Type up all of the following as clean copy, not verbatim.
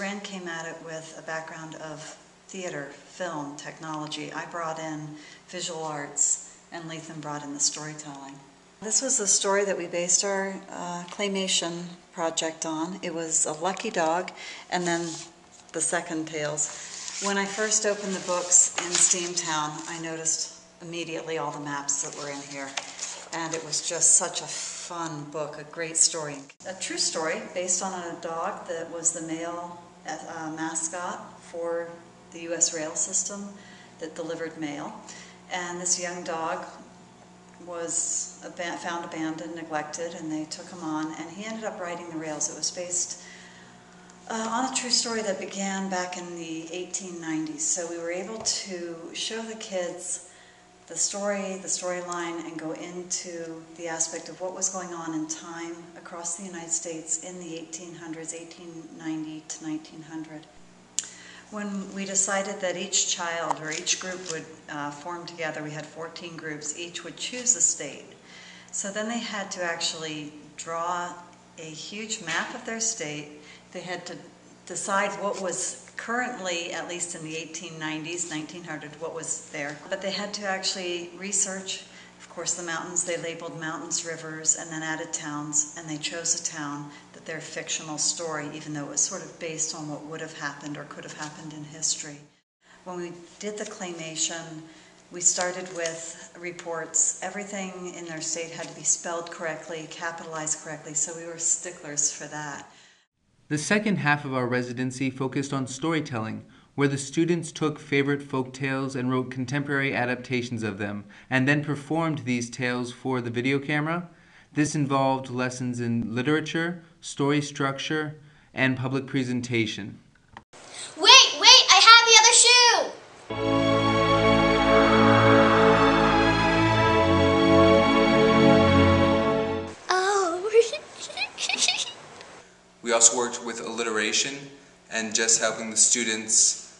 Ren came at it with a background of theater, film, technology. I brought in visual arts, and Lethan brought in the storytelling. This was the story that we based our claymation project on. It was a lucky dog, and then the second tales. When I first opened the books in Steamtown, I noticed immediately all the maps that were in here. And it was just such a fun book, a great story. A true story based on a dog that was the male mascot for the U.S. rail system that delivered mail. And this young dog was found abandoned, neglected, and they took him on, and he ended up riding the rails. It was based on a true story that began back in the 1890s. So we were able to show the kids the story, the storyline, and go into the aspect of what was going on in time across the United States in the 1800s, 1890 to 1900. When we decided that each child or each group would form together, we had 14 groups, each would choose a state. So then they had to actually draw a huge map of their state. They had to decide what was currently, at least in the 1890s, 1900, what was there. But they had to actually research, of course, the mountains. They labeled mountains, rivers, and then added towns, and they chose a town that their fictional story, even though it was sort of based on what would have happened or could have happened in history. When we did the claymation, we started with reports. Everything in their state had to be spelled correctly, capitalized correctly, so we were sticklers for that. The second half of our residency focused on storytelling, where the students took favorite folk tales and wrote contemporary adaptations of them, and then performed these tales for the video camera. This involved lessons in literature, story structure, and public presentation. Wait, I have the other shoe! We also worked with alliteration and just helping the students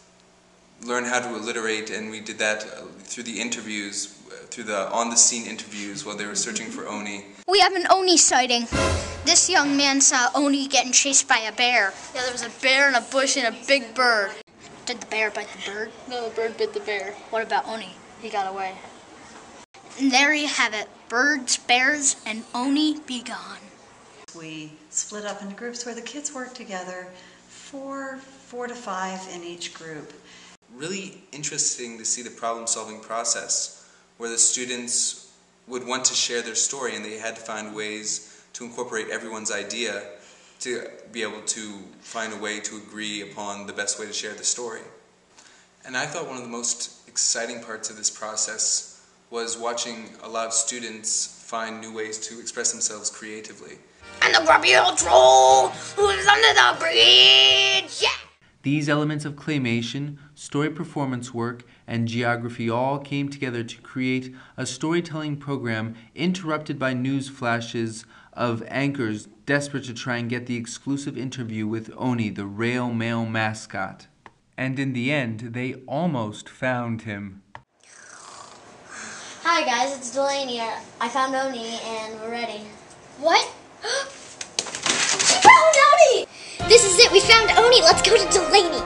learn how to alliterate, and we did that through the interviews, through the on-the-scene interviews while they were searching for Oni. We have an Oni sighting. This young man saw Oni getting chased by a bear. Yeah, there was a bear in a bush and a big bird. Did the bear bite the bird? No, the bird bit the bear. What about Oni? He got away. And there you have it. Birds, bears, and Oni be gone. We split up into groups where the kids worked together, four to five in each group. Really interesting to see the problem-solving process where the students would want to share their story, and they had to find ways to incorporate everyone's idea to be able to find a way to agree upon the best way to share the story. And I thought one of the most exciting parts of this process was watching a lot of students find new ways to express themselves creatively. And the grubby old troll who lives under the bridge! Yeah! These elements of claymation, story performance work, and geography all came together to create a storytelling program interrupted by news flashes of anchors desperate to try and get the exclusive interview with Oni, the rail mail mascot. And in the end, they almost found him. Hi guys, it's Delaney. I found Oni and we're ready. What? We found Oni! This is it, we found Oni! Let's go to Delaney!